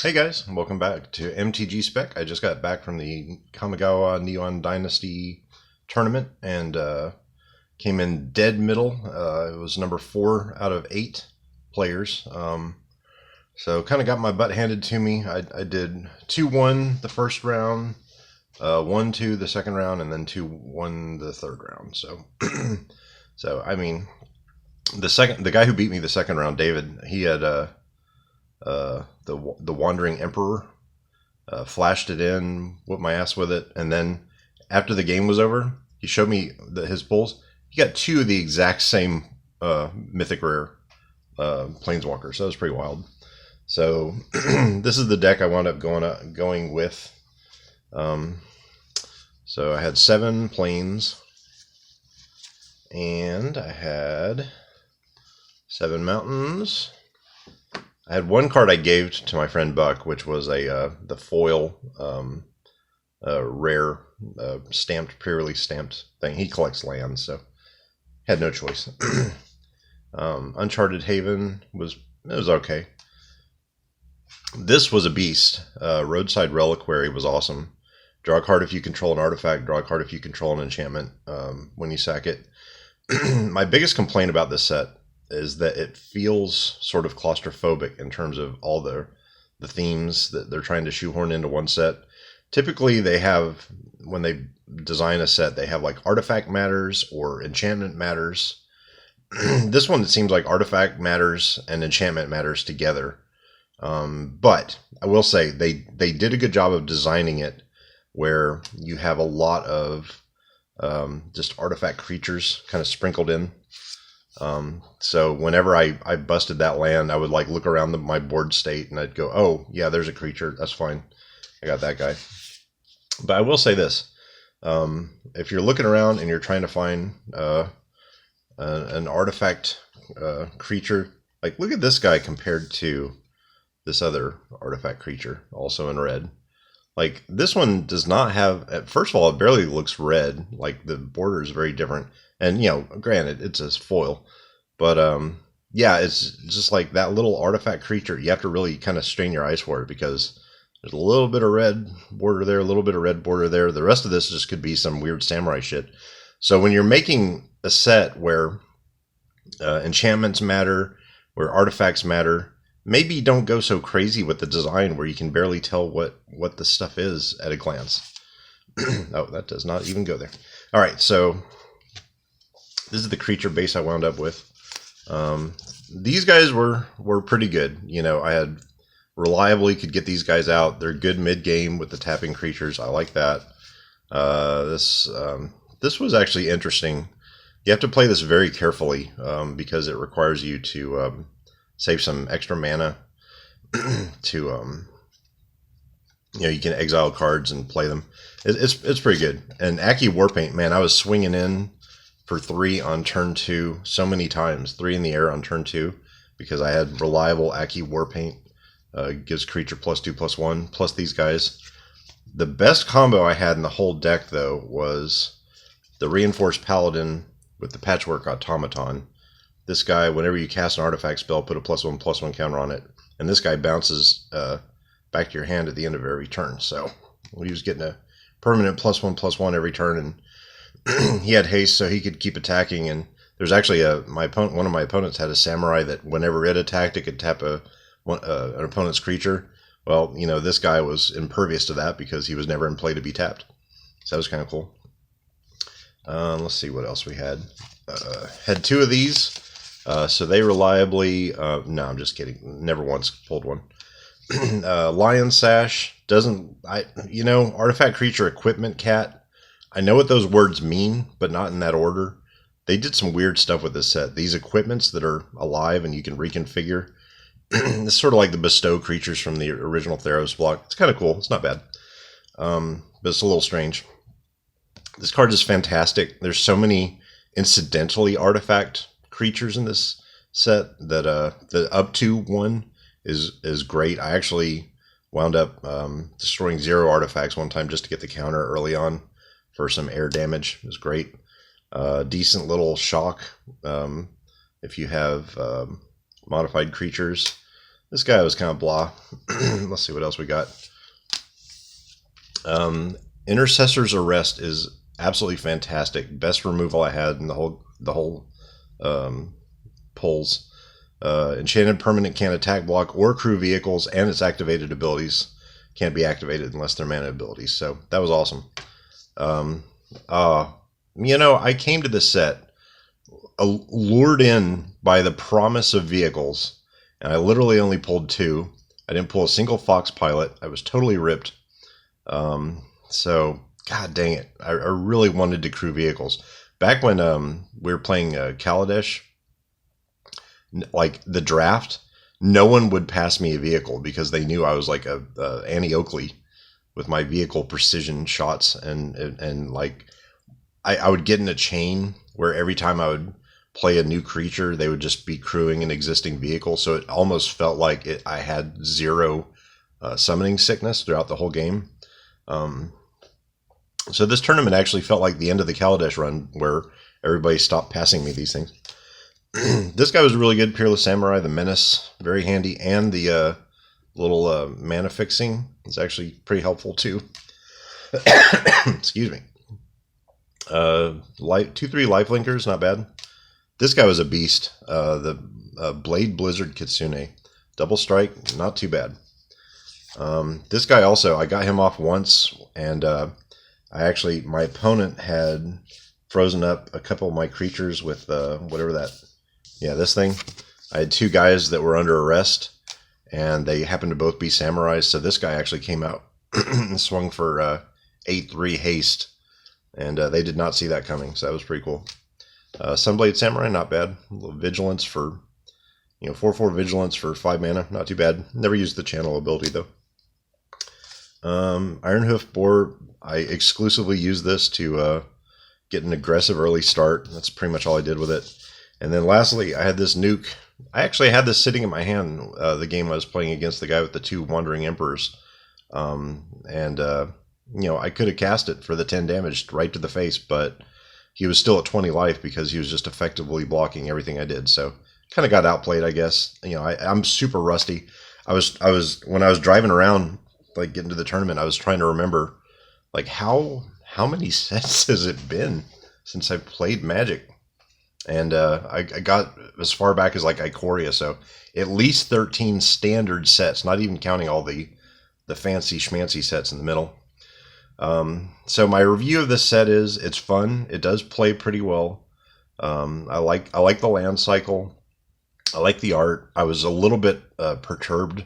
Hey guys, welcome back to MTG Spec. I just got back from the Kamigawa Neon Dynasty tournament and came in dead middle. It was number 4 out of 8 players. So kind of got my butt handed to me. I did 2-1 the first round, 1-2 the second round, and then 2-1 the third round. So, so I mean, the guy who beat me the second round, David, he had the Wandering Emperor, flashed it in, whooped my ass with it, and then after the game was over, he showed me his pulls. He got 2 of the exact same mythic rare planeswalkers. So that was pretty wild. So this is the deck I wound up going with. So I had 7 planes, and I had 7 mountains. I had one card I gave to my friend Buck, which was the foil rare stamped, pre-release stamped thing. He collects lands, so had no choice. Uncharted Haven was okay. This was a beast. Roadside Reliquary was awesome. Draw a card if you control an artifact. Draw a card if you control an enchantment when you sack it. My biggest complaint about this set is that it feels sort of claustrophobic in terms of all the themes that they're trying to shoehorn into one set. Typically they have, when they design a set, they have like artifact matters or enchantment matters. This one, it seems like artifact matters and enchantment matters together. But I will say they did a good job of designing it where you have a lot of just artifact creatures kind of sprinkled in. So whenever I busted that land, I would like look around my board state and I'd go, oh yeah, there's a creature. That's fine. I got that guy. But I will say this. If you're looking around and you're trying to find an artifact creature, like look at this guy compared to this other artifact creature, also in red. Like this one does not have, first of all, it barely looks red. Like the border is very different. And, you know, granted, it's a foil. But, yeah, it's just like that little artifact creature. You have to really kind of strain your eyes for it because there's a little bit of red border there, a little bit of red border there. The rest of this just could be some weird samurai shit. So when you're making a set where enchantments matter, where artifacts matter, maybe don't go so crazy with the design where you can barely tell what the stuff is at a glance. Oh, that does not even go there. All right, so this is the creature base I wound up with. These guys were pretty good. You know, I had reliably could get these guys out. They're good mid-game with the tapping creatures. I like that. This was actually interesting. You have to play this very carefully because it requires you to save some extra mana to you know, you can exile cards and play them. It's pretty good. And Aki Warpaint, man, I was swinging in for 3 on turn 2 so many times. 3 in the air on turn 2 because I had reliable Aki Warpaint. Gives creature +2/+1 plus these guys. The best combo I had in the whole deck though was the Reinforced Paladin with the Patchwork Automaton. This guy, whenever you cast an artifact spell, put a +1/+1 counter on it, and this guy bounces back to your hand at the end of every turn. So he was getting a permanent +1/+1 every turn, and he had haste, so he could keep attacking. And there's actually one of my opponents had a samurai that whenever it attacked, it could tap an opponent's creature. Well, you know, this guy was impervious to that because he was never in play to be tapped. So that was kind of cool. Let's see what else we had. Had 2 of these, so they reliably. No, I'm just kidding. Never once pulled one. Lion Sash doesn't. You know, artifact creature equipment cat. I know what those words mean, but not in that order. They did some weird stuff with this set. These equipments that are alive and you can reconfigure. It's sort of like the bestow creatures from the original Theros block. It's kind of cool. It's not bad. But it's a little strange. This card is fantastic. There's so many incidentally artifact creatures in this set that the up to 1 is great. I actually wound up destroying 0 artifacts one time just to get the counter early on for some air damage. It was great. Decent little shock if you have modified creatures. This guy was kind of blah. Let's see what else we got. Intercessor's Arrest is absolutely fantastic. Best removal I had in the whole pulls. Enchanted permanent can't attack, block, or crew vehicles, and its activated abilities can't be activated unless they're mana abilities. So that was awesome. You know, I came to this set lured in by the promise of vehicles, and I literally only pulled 2. I didn't pull a single Fox Pilot. I was totally ripped. So, god dang it. I really wanted to crew vehicles. Back when we were playing Kaladesh, like the draft, no one would pass me a vehicle because they knew I was like a Annie Oakley with my vehicle precision shots, and like I would get in a chain where every time I would play a new creature, they would just be crewing an existing vehicle. So it almost felt like I had 0 summoning sickness throughout the whole game. So this tournament actually felt like the end of the Kaladesh run where everybody stopped passing me these things. This guy was really good. Peerless Samurai, the Menace, very handy, and the little mana fixing is actually pretty helpful too. Excuse me. 2-3 lifelinkers, not bad. This guy was a beast. The Blade Blizzard Kitsune, double strike, not too bad. This guy also, I got him off once, and my opponent had frozen up a couple of my creatures with whatever that. Yeah, this thing. I had 2 guys that were under arrest, and they happened to both be samurais, so this guy actually came out and swung for 8-3 haste, and they did not see that coming, so that was pretty cool. Sunblade Samurai, not bad. A little vigilance for, 4/4 vigilance for 5 mana, not too bad. Never used the channel ability, though. Ironhoof Boar, I exclusively use this to get an aggressive early start. That's pretty much all I did with it. And then lastly, I had this nuke. I actually had this sitting in my hand the game I was playing against the guy with the 2 Wandering Emperors. I could have cast it for the 10 damage right to the face, but he was still at 20 life because he was just effectively blocking everything I did. So kind of got outplayed, I guess. I'm super rusty. I was when I was driving around, like getting to the tournament, I was trying to remember, like how many sets has it been since I played Magic? And I got as far back as like Ikoria, so at least 13 standard sets, not even counting all the fancy schmancy sets in the middle. So my review of this set is it's fun. It does play pretty well. I like the land cycle. I like the art. I was a little bit perturbed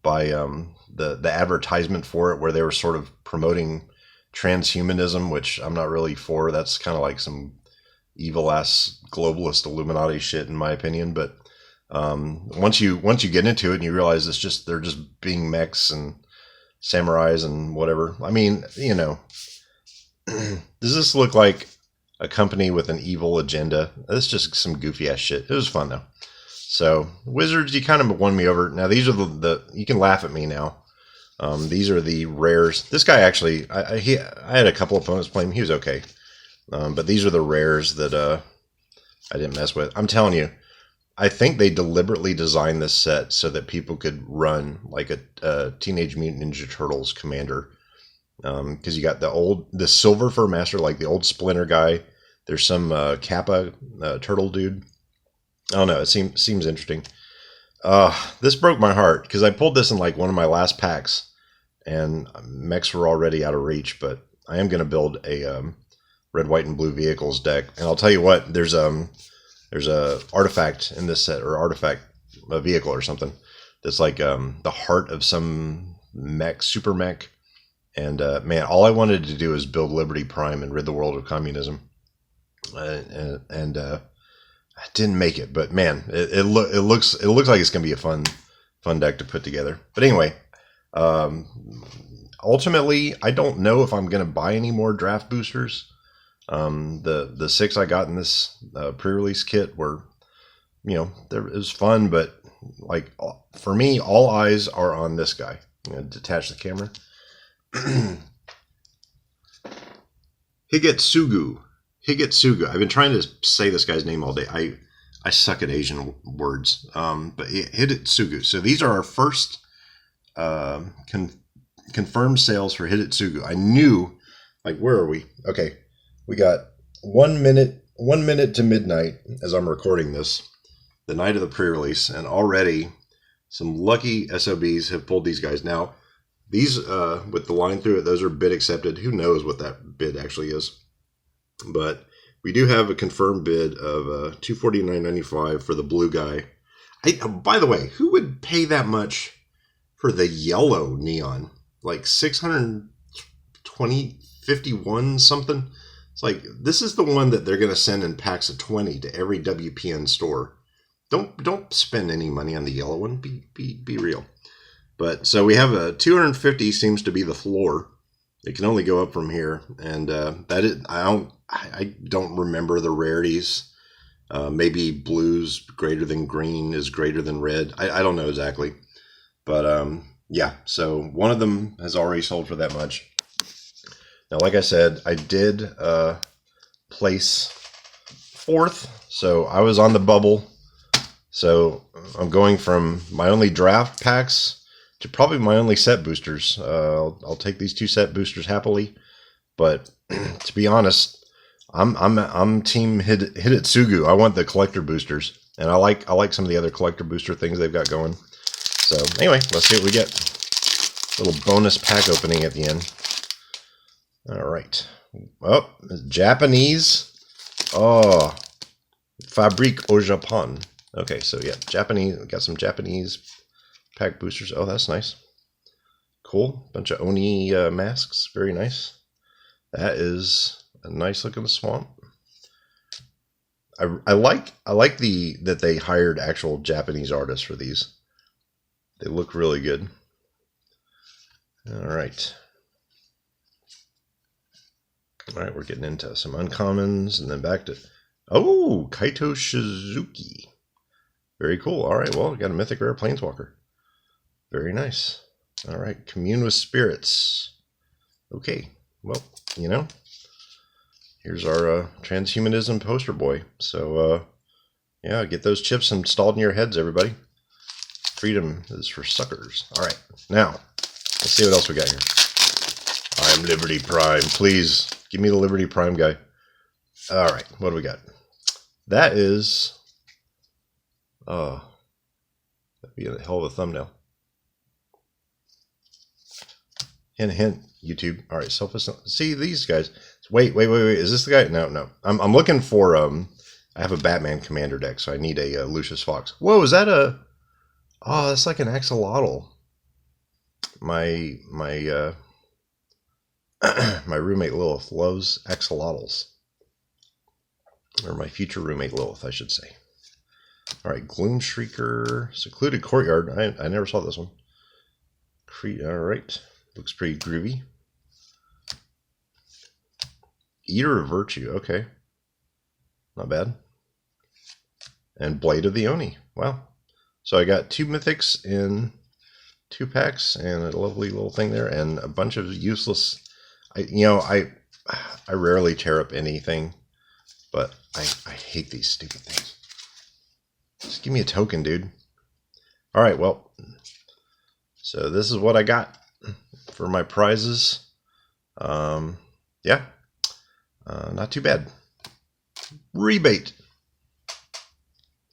by the advertisement for it, where they were sort of promoting transhumanism, which I'm not really for. That's kind of like some evil ass globalist Illuminati shit, in my opinion. But once you get into it and you realize they're just being mechs and samurais and whatever. I mean, does this look like a company with an evil agenda? It's just some goofy ass shit. It was fun though. So Wizards, you kind of won me over. Now these are the you can laugh at me now. These are the rares. This guy actually, I had a couple opponents playing him. He was okay. But these are the rares that I didn't mess with. I'm telling you, I think they deliberately designed this set so that people could run like a Teenage Mutant Ninja Turtles commander. Because you got the Silver Fur Master, like the old Splinter guy. There's some Kappa turtle dude. I don't know. It seems interesting. This broke my heart because I pulled this in like one of my last packs, and mechs were already out of reach. But I am going to build a red, white, and blue vehicles deck, and I'll tell you what. There's a artifact in this set, or a vehicle or something that's like the heart of some mech, super mech. And man, all I wanted to do is build Liberty Prime and rid the world of communism. And I didn't make it, but man, it looks like it's gonna be a fun deck to put together. But anyway, ultimately, I don't know if I'm gonna buy any more draft boosters. The 6 I got in this pre-release kit were, it was fun, but like for me, all eyes are on this guy. I'm gonna detach the camera. Higetsugu. I've been trying to say this guy's name all day. I suck at Asian words. But Hitotsugu. So these are our first confirmed sales for Hitotsugu. I knew, like, where are we? Okay, we got 1 minute to midnight as I'm recording this, the night of the pre-release, and already some lucky SOBs have pulled these guys. Now, these with the line through it, those are bid accepted. Who knows what that bid actually is? But we do have a confirmed bid of $249.95 for the blue guy. By the way, who would pay that much for the yellow neon? Like 651 something? It's like, this is the one that they're going to send in packs of 20 to every WPN store. Don't spend any money on the yellow one. Be real. But so we have a 250 seems to be the floor. It can only go up from here, and that is, I don't remember the rarities. Maybe blue's greater than green is greater than red. I don't know exactly, but yeah. So one of them has already sold for that much. Now, like I said, I did place 4th, so I was on the bubble. So I'm going from my only draft packs to probably my only set boosters. I'll take these 2 set boosters happily, but to be honest, I'm team Hitotsugu. I want the collector boosters, and I like some of the other collector booster things they've got going. So anyway, let's see what we get. Little bonus pack opening at the end. All right. Oh, Japanese. Oh, Fabrique au Japon. Okay, so yeah, Japanese. We got some Japanese pack boosters. Oh, that's nice. Cool. Bunch of Oni masks. Very nice. That is a nice looking swamp. I like that they hired actual Japanese artists for these. They look really good. All right. All right, we're getting into some uncommons and then back to, oh, Kaito Shizuki. Very cool. All right, well, we got a mythic rare planeswalker. Very nice. All right, commune with spirits. Okay, well, you know, here's our transhumanism poster boy. So, yeah, get those chips installed in your heads, everybody. Freedom is for suckers. All right, now, let's see what else we got here. I'm Liberty Prime. Please, give me the Liberty Prime guy. All right, what do we got? That is, that'd be a hell of a thumbnail. Hint, hint, YouTube. All right, self-esteem. See these guys. Wait. Is this the guy? No. I'm looking for, I have a Batman Commander deck, so I need a Lucius Fox. Whoa, is that a, oh, that's like an axolotl. My my roommate Lilith loves axolotls. Or my future roommate Lilith, I should say. All right, Gloom Shrieker, Secluded Courtyard. I never saw this one. All right, looks pretty groovy. Eater of Virtue, okay. Not bad. And Blade of the Oni. Wow. So I got 2 mythics in 2 packs and a lovely little thing there and a bunch of useless. I rarely tear up anything, but I hate these stupid things. Just give me a token, dude. All right, well, so this is what I got for my prizes. Yeah, not too bad. Rebate.